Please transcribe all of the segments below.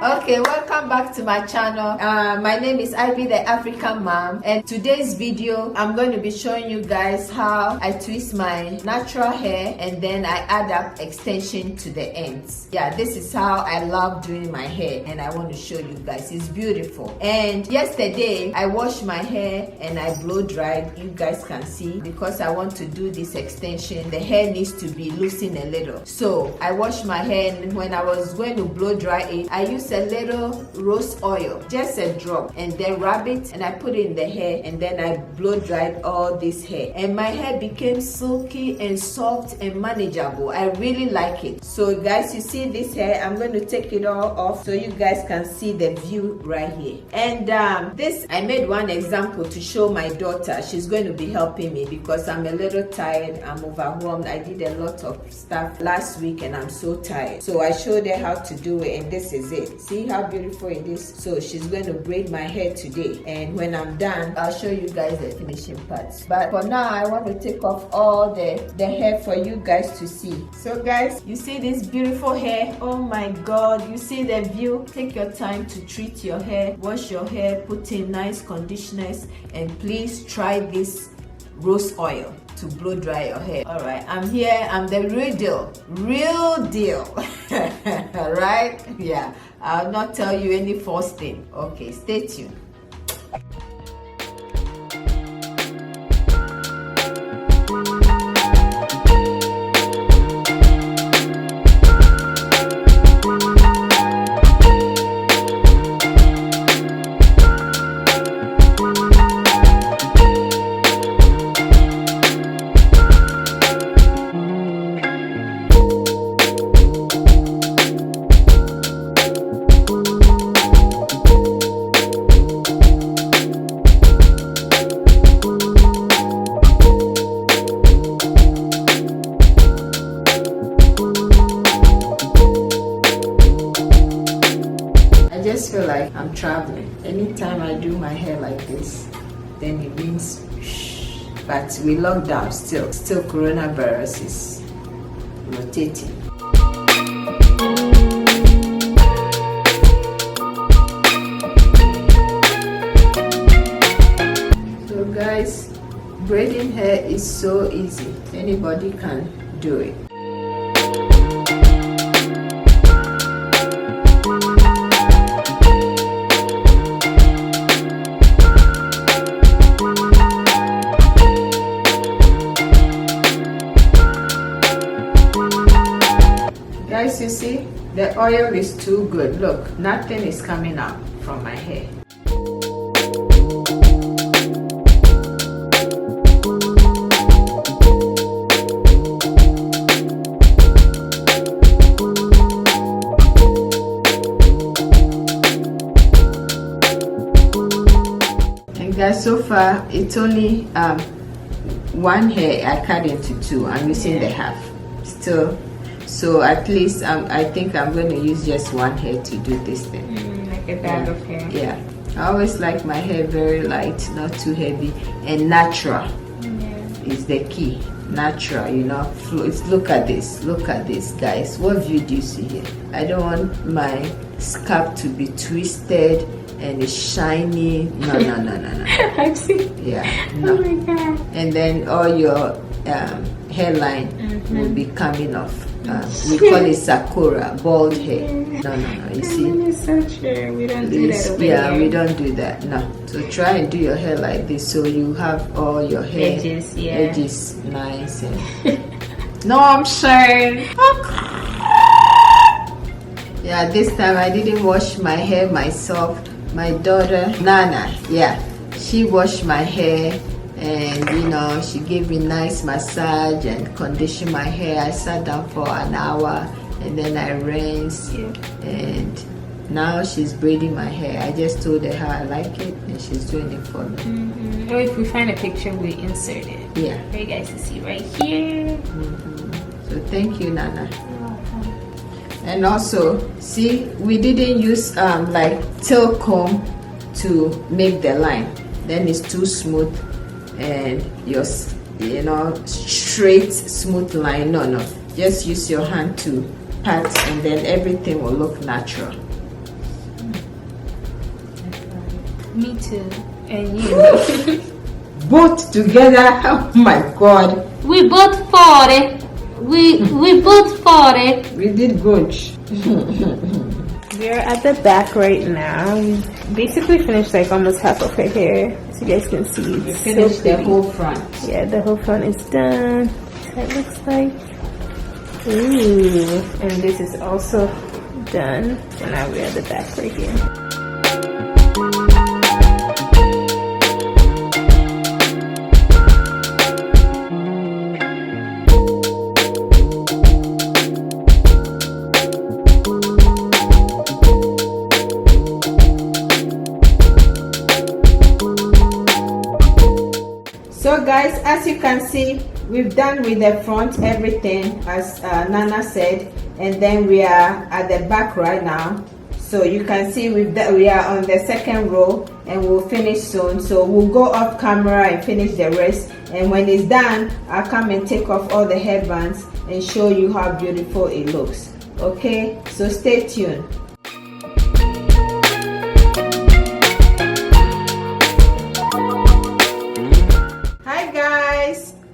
Okay, welcome back to my channel. My name is Ivy the African Mom, and today's video I'm going to be showing you guys how I twist my natural hair and then I add up extension to the ends. Yeah, this is how I love doing my hair, and I want to show you guys. It's beautiful. And yesterday I washed my hair and I blow dried. You guys can see, because I want to do this extension, the hair needs to be loosened a little. So I washed my hair, and when I was going to blow dry it, I used a little rose oil, just a drop, and then rub it and I put it in the hair, and then I blow dried all this hair, and my hair became silky and soft and manageable. I really like it. So guys, you see this hair, I'm going to take it all off so you guys can see the view right here. And this, I made one example to show my daughter. She's going to be helping me because I'm a little tired, I'm overwhelmed. I did a lot of stuff last week and I'm so tired. So I showed her how to do it, and this is it. See how beautiful it is? So she's going to braid my hair today, and when I'm done, I'll show you guys the finishing parts. But for now, I want to take off all the hair for you guys to see. So guys, you see this beautiful hair? Oh my god, you see the view? Take your time to treat your hair, wash your hair, put in nice conditioners, and please try this rose oil to blow dry your hair. All right, I'm here. I'm the real deal. Right? Yeah, I'll not tell you any false thing. Okay, stay tuned. I just feel like I'm traveling. Anytime I do my hair like this, then it means shh. But we locked down still coronavirus is rotating. So guys, braiding hair is so easy. Anybody can do it. Guys, you see, the oil is too good. Look, nothing is coming out from my hair. And guys, so far it's only one hair I cut into two. I'm using the half still. So at least I think I'm going to use just one hair to do this thing. Like a bag of hair. Yeah. I always like my hair very light, not too heavy, and natural is the key. Natural, you know. Look at this, guys. What view do you see here? I don't want my scalp to be twisted and it's shiny. No. I see. Yeah. No. Oh my god. And then all your hairline will be coming off. We call it sakura, bald hair. No. You see? It's so true. We don't do that over yeah, here. we don't do that. No. So try and do your hair like this, so you have all your hair edges nice and. No, I'm saying. Yeah, this time I didn't wash my hair myself. My daughter Nana, yeah, she washed my hair. And you know, she gave me nice massage and conditioned my hair. I sat down for an hour and then I rinsed, and now she's braiding my hair. I just told her how I like it and she's doing it for me. Or if we find a picture, we insert it. Yeah. For you guys to see right here. So thank you, Nana. And also, see, we didn't use like tail comb to make the line. Then it's too smooth and your straight smooth line. No, just use your hand to pat and then everything will look natural. Me too. And you. Both together. Oh my God. We both fought it. We both fought it. We did good. We're at the back right now. We basically finished like almost half of her hair. As you guys can see. We finished the whole front. Yeah, the whole front is done. That looks like. Ooh. And this is also done. So now we're at the back right here. So guys, as you can see, we've done with the front everything as Nana said, and then we are at the back right now. So you can see we are on the second row and we'll finish soon. So we'll go off camera and finish the rest, and when it's done, I'll come and take off all the headbands and show you how beautiful it looks. Okay, so stay tuned.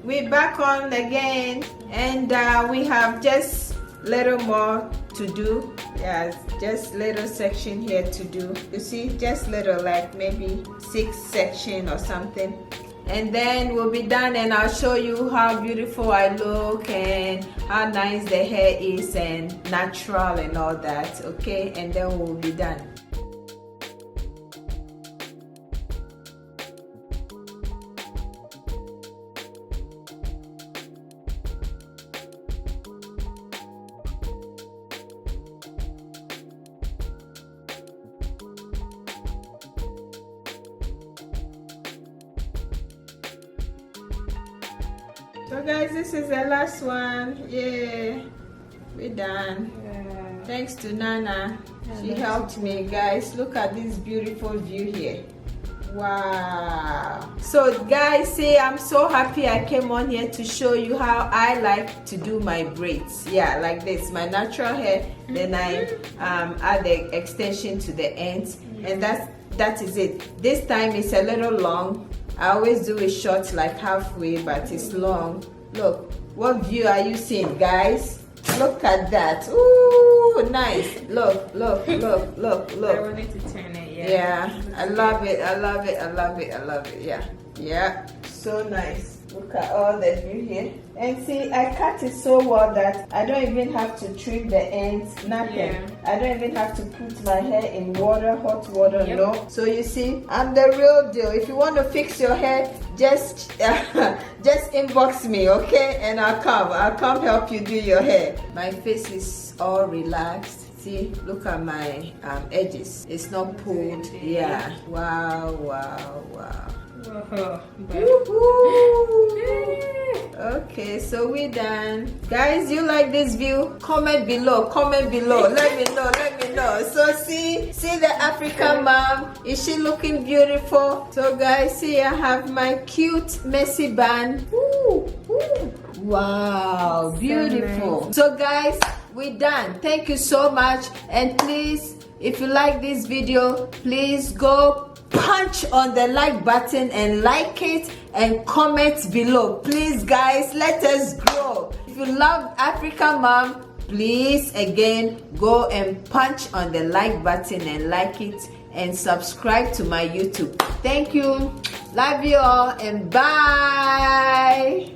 We're back on again, and we have just little more to do. Yeah, just little section here to do. You see, just little, like maybe 6 section or something, and then we'll be done, and I'll show you how beautiful I look and how nice the hair is and natural and all that. Okay, and then we'll be done. So guys, this is the last one. Yeah, we're done. Yeah. Thanks to Nana. Yeah, she helped me. Guys, look at this beautiful view here. Wow. So guys, see, I'm so happy I came on here to show you how I like to do my braids. Yeah, like this, my natural hair. Then I add the extension to the ends, and that is it. This time it's a little long. I always do it short, like halfway, but it's long. Look, what view are you seeing, guys? Look at that. Ooh, nice. Look, look, look, look, look. I wanted to turn it, yeah. Yeah, I love it, I love it, I love it, I love it. Yeah, yeah, so nice. Look at all the view here. And see, I cut it so well that I don't even have to trim the ends, nothing. Yeah. I don't even have to put my hair in water, hot water, yep. No. So you see, I'm the real deal. If you want to fix your hair, just inbox me, okay? And I'll come help you do your hair. My face is all relaxed. See, look at my edges. It's not pulled. Yeah. Wow, wow, wow. Okay, so we're done. Guys, you like this view? Comment below. Comment below. Let me know. Let me know. So see the African mom. Is she looking beautiful? So guys, see, I have my cute messy band. Ooh, ooh. Wow, beautiful. So nice. So guys, we're done. Thank you so much, and please, if you like this video, please go punch on the like button and like it and comment below. Please guys, let us grow. If you love African Mom, please again go and punch on the like button and like it and subscribe to my YouTube. Thank you, love you all, and bye.